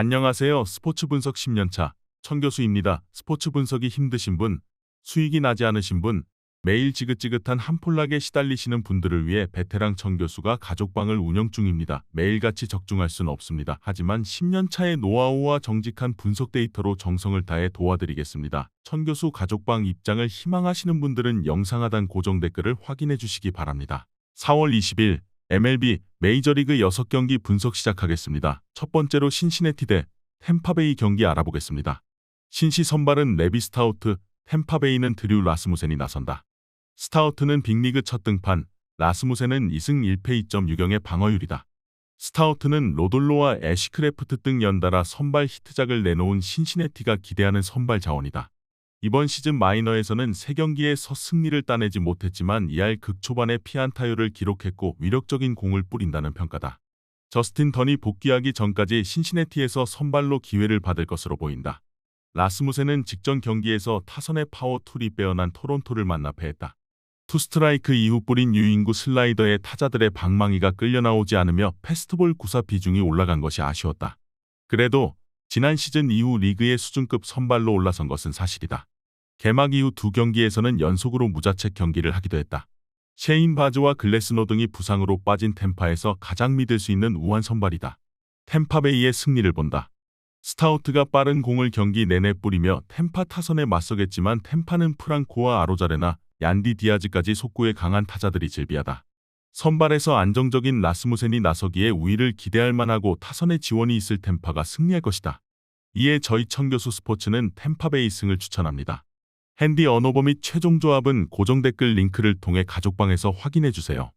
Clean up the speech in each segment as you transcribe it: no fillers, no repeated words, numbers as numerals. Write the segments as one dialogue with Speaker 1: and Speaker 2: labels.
Speaker 1: 안녕하세요. 스포츠 분석 10년차 천교수입니다. 스포츠 분석이 힘드신 분, 수익이 나지 않으신 분, 매일 지긋지긋한 한폴락에 시달리시는 분들을 위해 베테랑 천교수가 가족방을 운영 중입니다. 매일같이 적중할 수는 없습니다. 하지만 10년차의 노하우와 정직한 분석 데이터로 정성을 다해 도와드리겠습니다. 천교수 가족방 입장을 희망하시는 분들은 영상 하단 고정 댓글을 확인해 주시기 바랍니다. 4월 20일 MLB 메이저리그 6경기 분석 시작하겠습니다. 첫 번째로 신시내티 대 템파베이 경기 알아보겠습니다. 신시 선발은 레비 스타우트, 템파베이는 드류 라스무센이 나선다. 스타우트는 빅리그 첫 등판, 라스무센은 2승 1패 2.6경의 방어율이다. 스타우트는 로돌로와 애쉬크래프트 등 연달아 선발 히트작을 내놓은 신시내티가 기대하는 선발 자원이다. 이번 시즌 마이너에서는 3경기에서 승리를 따내지 못했지만 2할 극초반에 피안타율을 기록했고 위력적인 공을 뿌린다는 평가다. 저스틴 던이 복귀하기 전까지 신시내티에서 선발로 기회를 받을 것으로 보인다. 라스무센은 직전 경기에서 타선의 파워 툴이 빼어난 토론토를 만나 패했다. 투스트라이크 이후 뿌린 유인구 슬라이더에 타자들의 방망이가 끌려나오지 않으며 패스트볼 구사 비중이 올라간 것이 아쉬웠다. 그래도 지난 시즌 이후 리그의 수준급 선발로 올라선 것은 사실이다. 개막 이후 2경기에서는 연속으로 무자책 경기를 하기도 했다. 셰인 바즈와 글래스노 등이 부상으로 빠진 템파에서 가장 믿을 수 있는 우한 선발이다. 템파베이의 승리를 본다. 스타우트가 빠른 공을 경기 내내 뿌리며 템파 타선에 맞서겠지만 템파는 프랑코와 아로자레나 얀디 디아즈까지 속구에 강한 타자들이 즐비하다. 선발에서 안정적인 라스무센이 나서기에 우위를 기대할 만하고 타선의 지원이 있을 템파가 승리할 것이다. 이에 저희 천교수 스포츠는 템파베이 승을 추천합니다. 핸디 언어버 및 최종 조합은 고정 댓글 링크를 통해 가족방에서 확인해주세요.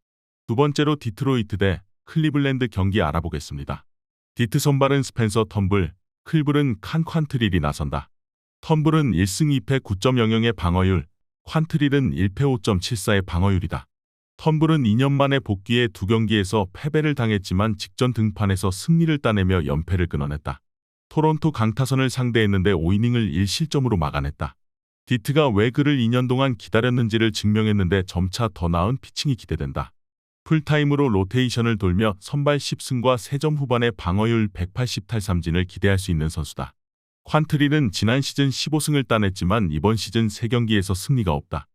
Speaker 1: 두 번째로 디트로이트 대 클리블랜드 경기 알아보겠습니다. 디트 선발은 스펜서 텀블, 클블은 칸 콴트릴이 나선다. 텀블은 1승 2패 9.00의 방어율, 콴트릴은 1패 5.74의 방어율이다. 텀블은 2년 만에 복귀해 2경기에서 패배를 당했지만 직전 등판에서 승리를 따내며 연패를 끊어냈다. 토론토 강타선을 상대했는데 5이닝을 1실점으로 막아냈다. 디트가 왜 그를 2년 동안 기다렸는지를 증명했는데 점차 더 나은 피칭이 기대된다. 풀타임으로 로테이션을 돌며 선발 10승과 3점 후반의 방어율 180탈삼진을 기대할 수 있는 선수다. 콴트릴은 지난 시즌 15승을 따냈지만 이번 시즌 3경기에서 승리가 없다.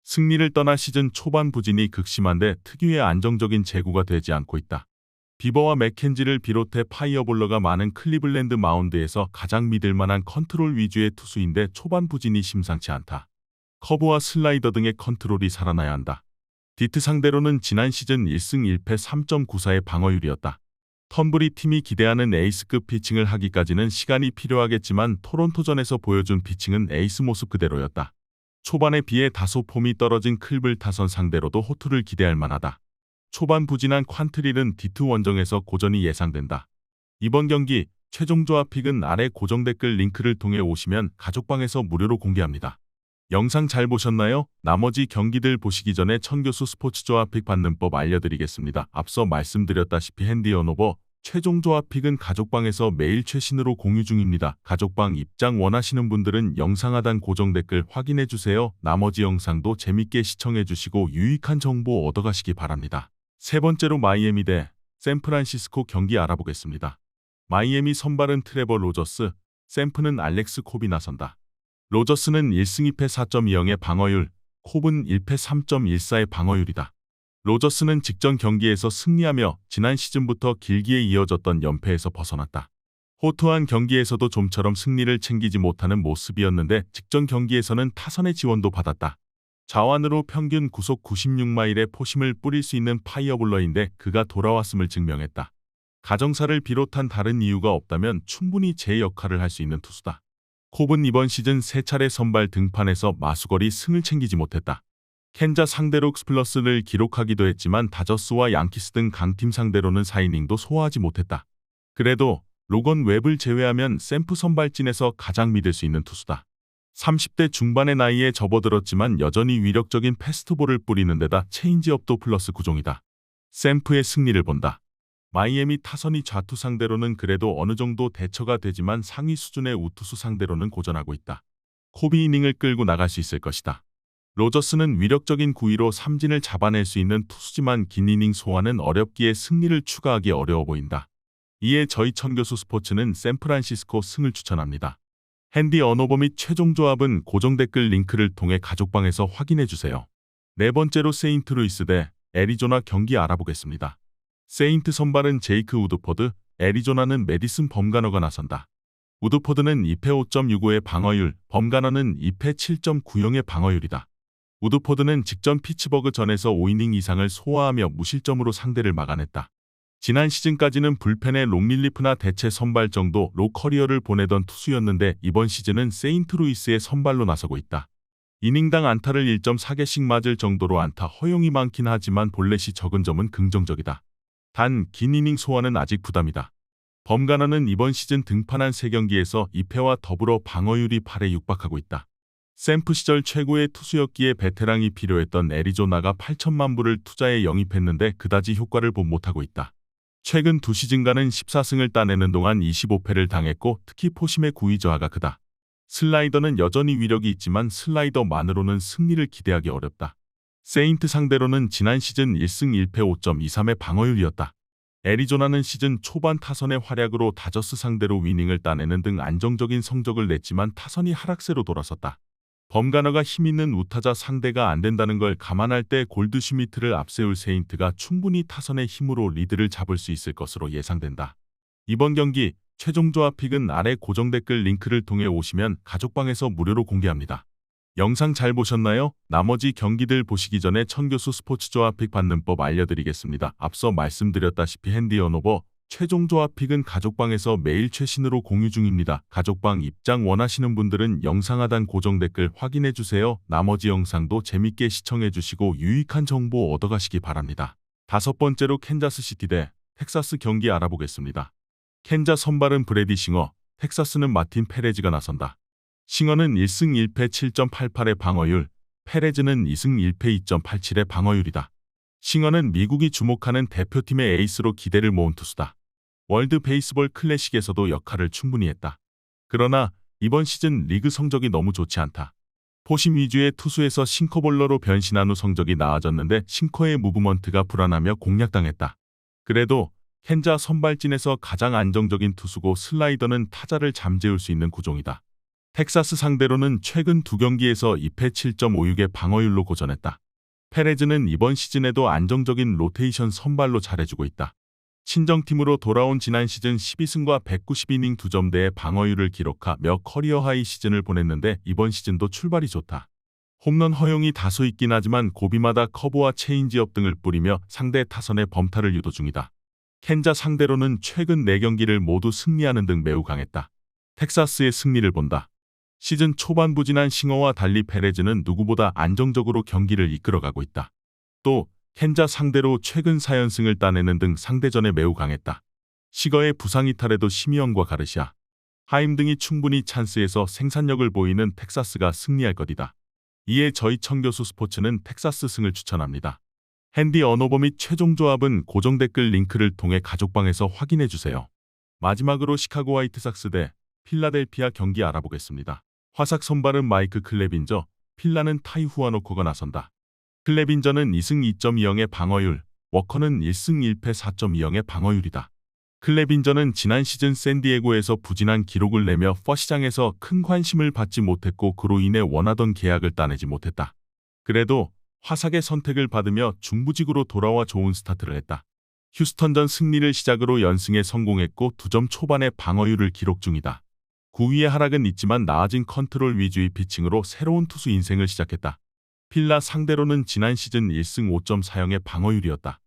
Speaker 1: 승리를 떠나 시즌 초반 부진이 극심한데 특유의 안정적인 제구가 되지 않고 있다. 비버와 맥켄지를 비롯해 파이어볼러가 많은 클리블랜드 마운드에서 가장 믿을 만한 컨트롤 위주의 투수인데 초반 부진이 심상치 않다. 커브와 슬라이더 등의 컨트롤이 살아나야 한다. 디트 상대로는 지난 시즌 1승 1패 3.94의 방어율이었다. 텀블이 팀이 기대하는 에이스급 피칭을 하기까지는 시간이 필요하겠지만 토론토전에서 보여준 피칭은 에이스 모습 그대로였다. 초반에 비해 다소 폼이 떨어진 클블 타선 상대로도 호투를 기대할 만하다. 초반 부진한 콴트릴은 디트 원정에서 고전이 예상된다. 이번 경기 최종 조합 픽은 아래 고정 댓글 링크를 통해 오시면 가족방에서 무료로 공개합니다. 영상 잘 보셨나요? 나머지 경기들 보시기 전에 천교수 스포츠 조합 픽 받는 법 알려드리겠습니다. 앞서 말씀드렸다시피 핸디 언오버 최종 조합 픽은 가족방에서 매일 최신으로 공유 중입니다. 가족방 입장 원하시는 분들은 영상 하단 고정 댓글 확인해주세요. 나머지 영상도 재밌게 시청해주시고 유익한 정보 얻어가시기 바랍니다. 세 번째로 마이애미 대 샌프란시스코 경기 알아보겠습니다. 마이애미 선발은 트레버 로저스, 샌프는 알렉스 콥이 나선다. 로저스는 1승 2패 4.20의 방어율, 콥은 1패 3.14의 방어율이다. 로저스는 직전 경기에서 승리하며 지난 시즌부터 길기에 이어졌던 연패에서 벗어났다. 호투한 경기에서도 좀처럼 승리를 챙기지 못하는 모습이었는데 직전 경기에서는 타선의 지원도 받았다. 자완으로 평균 구속 96마일의 포심을 뿌릴 수 있는 파이어볼러인데 그가 돌아왔음을 증명했다. 가정사를 비롯한 다른 이유가 없다면 충분히 제 역할을 할 수 있는 투수다. 콥은 이번 시즌 3차례 선발 등판에서 마수거리 승을 챙기지 못했다. 캔자 상대로 스플러스를 기록하기도 했지만 다저스와 양키스 등 강팀 상대로는 4이닝도 소화하지 못했다. 그래도 로건 웹을 제외하면 샌프 선발진에서 가장 믿을 수 있는 투수다. 30대 중반의 나이에 접어들었지만 여전히 위력적인 패스트볼을 뿌리는 데다 체인지업도 플러스 구종이다. 샌프의 승리를 본다. 마이애미 타선이 좌투 상대로는 그래도 어느 정도 대처가 되지만 상위 수준의 우투수 상대로는 고전하고 있다. 콥이 이닝을 끌고 나갈 수 있을 것이다. 로저스는 위력적인 구위로 삼진을 잡아낼 수 있는 투수지만 긴 이닝 소화는 어렵기에 승리를 추가하기 어려워 보인다. 이에 저희 천교수 스포츠는 샌프란시스코 승을 추천합니다. 핸디 언오버 및 최종 조합은 고정 댓글 링크를 통해 가족방에서 확인해 주세요. 네 번째로 세인트루이스 대 애리조나 경기 알아보겠습니다. 세인트 선발은 제이크 우드포드, 애리조나는 메디슨 범가너가 나선다. 우드포드는 2패 5.65의 방어율, 범가너는 2패 7.90의 방어율이다. 우드포드는 직전 피츠버그전에서 5이닝 이상을 소화하며 무실점으로 상대를 막아냈다. 지난 시즌까지는 불펜의 롱릴리프나 대체 선발 정도로 커리어를 보내던 투수였는데 이번 시즌은 세인트루이스의 선발로 나서고 있다. 이닝당 안타를 1.4개씩 맞을 정도로 안타 허용이 많긴 하지만 볼넷이 적은 점은 긍정적이다. 단 긴 이닝 소화는 아직 부담이다. 범가너는 이번 시즌 등판한 3경기에서 2패와 더불어 방어율이 8에 육박하고 있다. 샘프 시절 최고의 투수였기에 베테랑이 필요했던 애리조나가 8천만 불을 투자해 영입했는데 그다지 효과를 못하고 있다. 최근 2시즌간은 14승을 따내는 동안 25패를 당했고 특히 포심의 구위 저하가 크다. 슬라이더는 여전히 위력이 있지만 슬라이더만으로는 승리를 기대하기 어렵다. 세인트 상대로는 지난 시즌 1승 1패 5.23의 방어율이었다. 애리조나는 시즌 초반 타선의 활약으로 다저스 상대로 위닝을 따내는 등 안정적인 성적을 냈지만 타선이 하락세로 돌아섰다. 범가너가 힘있는 우타자 상대가 안 된다는 걸 감안할 때 골드슈미트를 앞세울 세인트가 충분히 타선의 힘으로 리드를 잡을 수 있을 것으로 예상된다. 이번 경기 최종 조합 픽은 아래 고정 댓글 링크를 통해 오시면 가족방에서 무료로 공개합니다. 영상 잘 보셨나요? 나머지 경기들 보시기 전에 천교수 스포츠 조합 픽 받는 법 알려드리겠습니다. 앞서 말씀드렸다시피 핸디 언오버 최종 조합 픽은 가족방에서 매일 최신으로 공유 중입니다. 가족방 입장 원하시는 분들은 영상 하단 고정 댓글 확인해주세요. 나머지 영상도 재밌게 시청해주시고 유익한 정보 얻어가시기 바랍니다. 다섯 번째로 캔자스시티 대 텍사스 경기 알아보겠습니다. 캔자 선발은 브래디 싱어, 텍사스는 마틴 페레즈가 나선다. 싱어는 1승 1패 7.88의 방어율, 페레즈는 2승 1패 2.87의 방어율이다. 싱어는 미국이 주목하는 대표팀의 에이스로 기대를 모은 투수다. 월드 베이스볼 클래식에서도 역할을 충분히 했다. 그러나 이번 시즌 리그 성적이 너무 좋지 않다. 포심 위주의 투수에서 싱커볼러로 변신한 후 성적이 나아졌는데 싱커의 무브먼트가 불안하며 공략당했다. 그래도 캔자 선발진에서 가장 안정적인 투수고 슬라이더는 타자를 잠재울 수 있는 구종이다. 텍사스 상대로는 최근 2경기에서 2패 7.56의 방어율로 고전했다. 페레즈는 이번 시즌에도 안정적인 로테이션 선발로 잘해주고 있다. 친정팀으로 돌아온 지난 시즌 12승과 192이닝 2점대의 방어율을 기록하며 커리어 하이 시즌을 보냈는데 이번 시즌도 출발이 좋다. 홈런 허용이 다소 있긴 하지만 고비마다 커브와 체인지업 등을 뿌리며 상대 타선의 범타를 유도 중이다. 캔자 상대로는 최근 4경기를 모두 승리하는 등 매우 강했다. 텍사스의 승리를 본다. 시즌 초반 부진한 싱어와 달리 페레즈는 누구보다 안정적으로 경기를 이끌어가고 있다. 또 캔자 상대로 최근 4연승을 따내는 등 상대전에 매우 강했다. 시거의 부상 이탈에도 시미언과 가르시아, 하임 등이 충분히 찬스에서 생산력을 보이는 텍사스가 승리할 것이다. 이에 저희 천교수 스포츠는 텍사스 승을 추천합니다. 핸디 언오버 및 최종 조합은 고정 댓글 링크를 통해 가족방에서 확인해주세요. 마지막으로 시카고 화이트삭스 대 필라델피아 경기 알아보겠습니다. 화삭 선발은 마이크 클레빈저, 필라는 타이 후아노코가 나선다. 클레빈저는 2승 2.20의 방어율, 워커는 1승 1패 4.20의 방어율이다. 클레빈저는 지난 시즌 샌디에고에서 부진한 기록을 내며 퍼시장에서 큰 관심을 받지 못했고 그로 인해 원하던 계약을 따내지 못했다. 그래도 화삭의 선택을 받으며 중부직으로 돌아와 좋은 스타트를 했다. 휴스턴전 승리를 시작으로 연승에 성공했고 2점 초반의 방어율을 기록 중이다. 9위의 하락은 있지만 나아진 컨트롤 위주의 피칭으로 새로운 투수 인생을 시작했다. 필라 상대로는 지난 시즌 1승 5.40의 방어율이었다.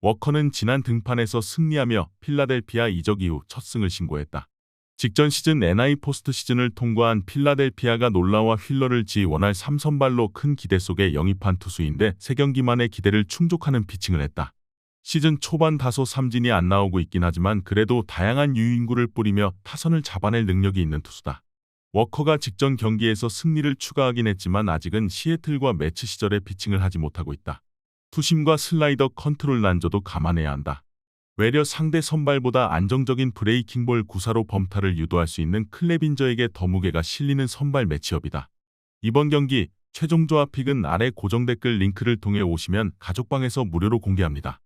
Speaker 1: 워커는 지난 등판에서 승리하며 필라델피아 이적 이후 첫 승을 신고했다. 직전 시즌 NI 포스트 시즌을 통과한 필라델피아가 놀라와 휠러를 지원할 3선발로 큰 기대 속에 영입한 투수인데 3경기 만에 기대를 충족하는 피칭을 했다. 시즌 초반 다소 삼진이 안 나오고 있긴 하지만 그래도 다양한 유인구를 뿌리며 타선을 잡아낼 능력이 있는 투수다. 워커가 직전 경기에서 승리를 추가하긴 했지만 아직은 시애틀과 매치 시절에 피칭을 하지 못하고 있다. 투심과 슬라이더 컨트롤 난조도 감안해야 한다. 외려 상대 선발보다 안정적인 브레이킹볼 구사로 범타를 유도할 수 있는 클레빈저에게 더 무게가 실리는 선발 매치업이다. 이번 경기 최종 조합 픽은 아래 고정 댓글 링크를 통해 오시면 가족방에서 무료로 공개합니다.